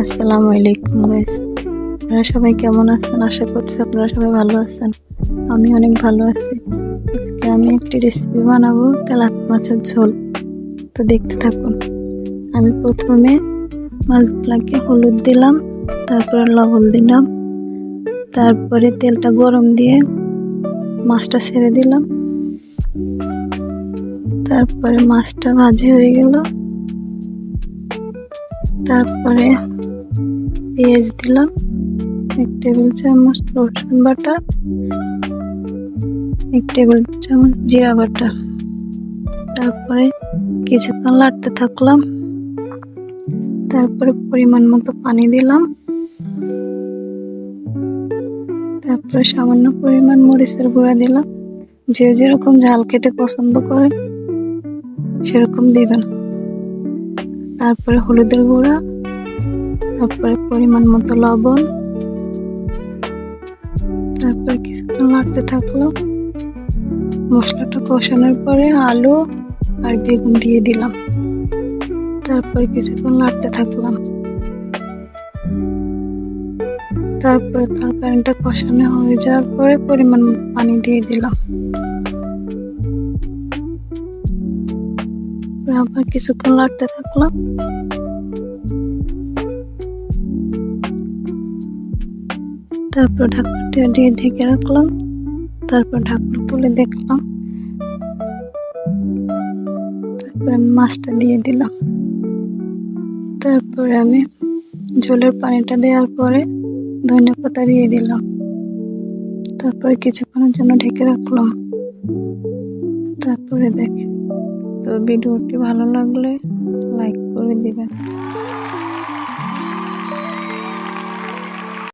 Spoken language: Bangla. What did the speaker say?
আসসালামু আলাইকুম গাইস, আপনারা সবাই কেমন আছেন? আশা করছি আপনারা সবাই ভালো আছেন। আমি অনেক ভালো আছি। আজকে আমি একটি রেসিপি বানাবো, তেলাপিয়া মাছের ঝোল। তো দেখতে থাকুন। আমি প্রথমে মাছগুলোকে হলুদ দিলাম, তারপরে লবণ দিলাম, তারপরে তেলটা গরম দিয়ে মাছটা ছেড়ে দিলাম। তারপরে মাছটা ভাজি হয়ে গেল। তারপরে পেঁয়াজ দিলাম, 1 টেবিল চামচ রসুন বাটা, 1 টেবিল চামচ জিরা বাটা। তারপরে কিছুক্ষণ নাড়তে থাকলাম। তারপরে পরিমাণ মতো পানি দিলাম। তারপরে সামান্য পরিমাণ মরিচের গুঁড়া দিলাম। যে যেরকম ঝাল খেতে পছন্দ করেন সেরকম দিবেন। তারপরে হলুদের গুঁড়া, তারপরে পরিমাণ মতো লবণ। তারপরে কিছুক্ষণ নাড়তে থাকলাম। মশলাটা কষানোর পরে আলু আর বেগুন দিয়ে দিলাম। তারপরে কিছুক্ষণ নাড়তে থাকলাম। তারপরে তরকারিটা কষানো হয়ে যাওয়ার পরে পরিমাণ মতো পানি দিয়ে দিলাম। আবার কিছুক্ষণ নাড়তে থাকলাম। তারপর ঢাকনাটা দিয়ে ঢেকে রাখলাম। তারপর ঢাকনা তুলে দেখলাম। তারপরে আমি মাছটা দিয়ে দিলাম। তারপরে আমি ঝোলের পানিটা দেওয়ার পরে ধনেপাতা দিয়ে দিলাম। তারপরে কিছুক্ষণের জন্য ঢেকে রাখলাম। তারপরে দেখি। তো ভিডিওটি ভালো লাগলে লাইক করে দিবেন।